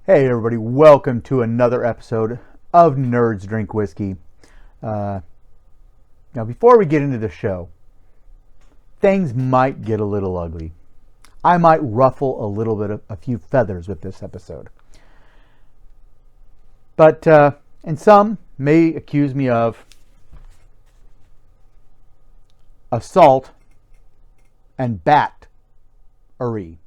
Hey everybody, welcome to another episode of Nerds Drink Whiskey. Now before we get into the show, things might get a little ugly. I might ruffle a few feathers with this episode. But, and some may accuse me of assault and battery.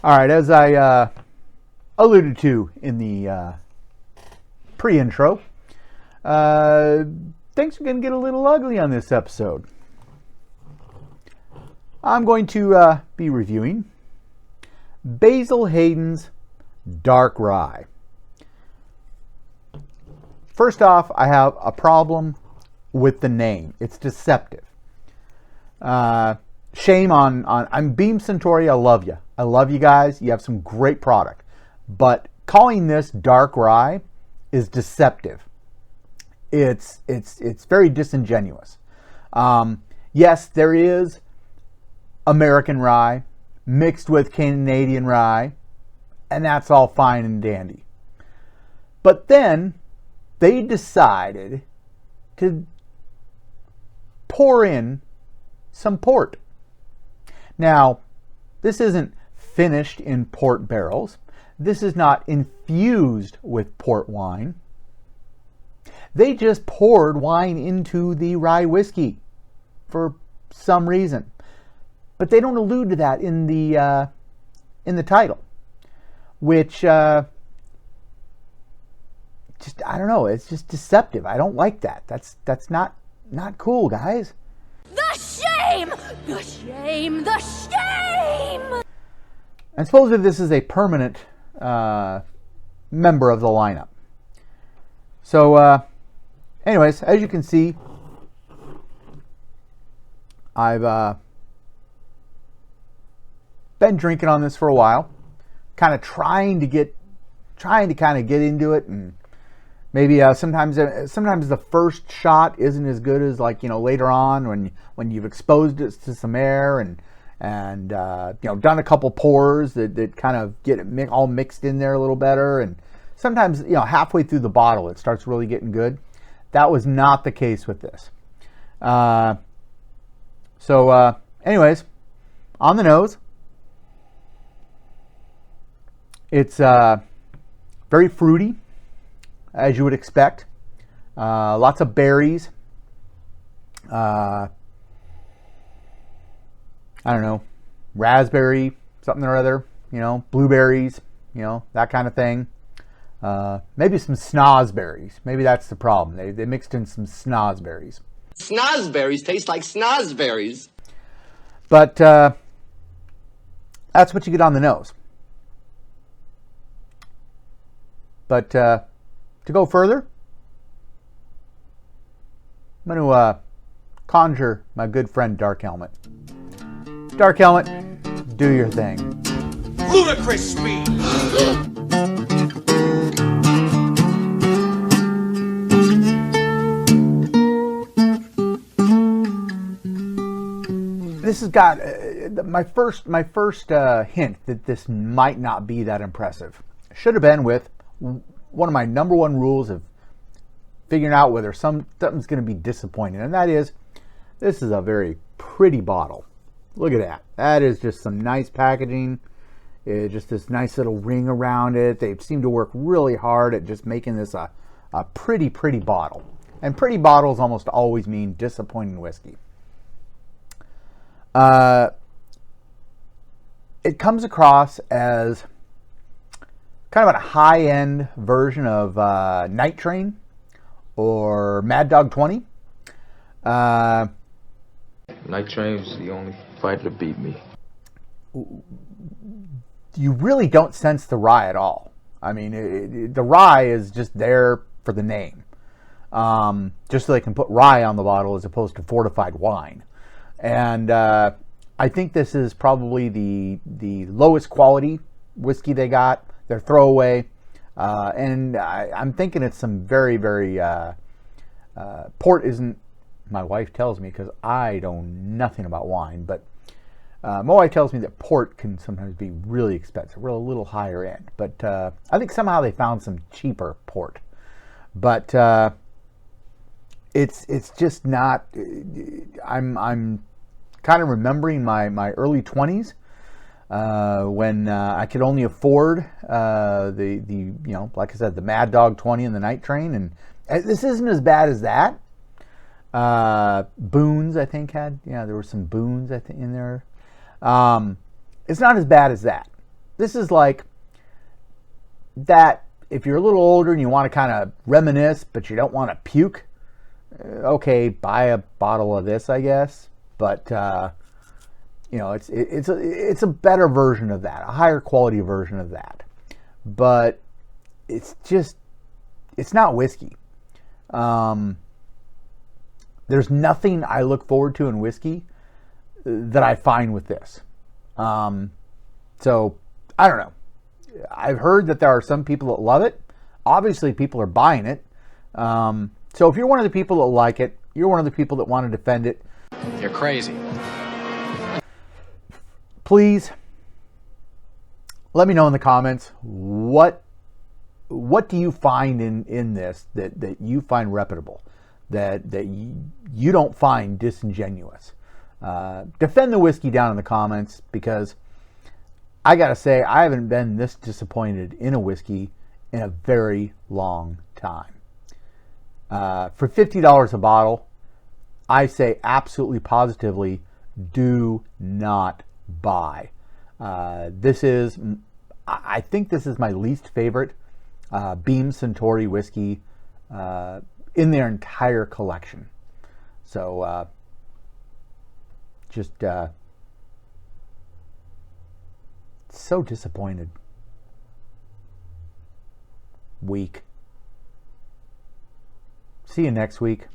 All right, as I alluded to in the pre-intro, things are going to get a little ugly on this episode. I'm going to be reviewing Basil Haydens' Dark Rye. First off, I have a problem with the name. It's deceptive. Shame on I'm Beam Centauri. I love you. I love you guys. You have some great product. But calling this Dark Rye is deceptive. It's very disingenuous. Yes, there is American rye mixed with Canadian rye, and that's all fine and dandy. But then they decided to pour in some port. Now, this isn't finished in port barrels. This is not infused with port wine. They just poured wine into the rye whiskey for some reason. But they don't allude to that in the title, which just, I don't know, it's just deceptive. I don't like that. That's not cool, guys. The shame! The shame! The shame! And supposedly this is a permanent member of the lineup. So, anyways, as you can see, I've been drinking on this for a while, kind of trying to get into it, and maybe sometimes the first shot isn't as good as later on when you've exposed it to some air and done a couple pours that kind of get it all mixed in there a little better, and sometimes halfway through the bottle it starts really getting good. That was not the case with this. Anyways, on the nose, it's very fruity, as you would expect. Lots of berries. I don't know, raspberry, something or other, blueberries, that kind of thing. Maybe some snozberries. Maybe that's the problem. They mixed in some snozberries. Snozberries taste like snozberries. But that's what you get on the nose. But to go further, I'm going to conjure my good friend Dark Helmet. Dark Helmet, do your thing. Ludicrous speed! This has got my first hint that this might not be that impressive. Should have been with one of my number one rules of figuring out whether something's going to be disappointing, and that is, this is a very pretty bottle. Look at that. That is just some nice packaging. It's just this nice little ring around it. They seem to work really hard at just making this a pretty bottle. And pretty bottles almost always mean disappointing whiskey. It comes across as kind of a high-end version of Night Train or Mad Dog 20. Night Train was the only fighter to beat me. You really don't sense the rye at all. I mean, the rye is just there for the name. Just so they can put rye on the bottle as opposed to fortified wine. And I think this is probably the lowest quality whiskey they got. They're throwaway. And I'm thinking it's some very, very... port isn't... My wife tells me, because I know nothing about wine, but my wife tells me that port can sometimes be really expensive. We're a little higher end. But I think somehow they found some cheaper port. But... It's just not. I'm kind of remembering my early 20s when I could only afford the like I said, the Mad Dog 20 and the Night Train, and this isn't as bad as that. Boone's, I think, had there were some Boone's I think in there. It's not as bad as that. This is like that. If you're a little older and you want to kind of reminisce, but you don't want to puke. Okay, buy a bottle of this, I guess, but it's a better version of that, a higher quality version of that, but it's not whiskey. There's nothing I look forward to in whiskey that I find with this. So I don't know. I've heard that there are some people that love it. Obviously, people are buying it. So if you're one of the people that like it, you're one of the people that want to defend it. You're crazy. Please let me know in the comments what do you find in this that you find reputable, that you don't find disingenuous. Defend the whiskey down in the comments, because I gotta say I haven't been this disappointed in a whiskey in a very long time. For $50 a bottle, I say absolutely positively do not buy. I think this is my least favorite Beam Suntory whiskey in their entire collection. So just so disappointed. Weak. See you next week.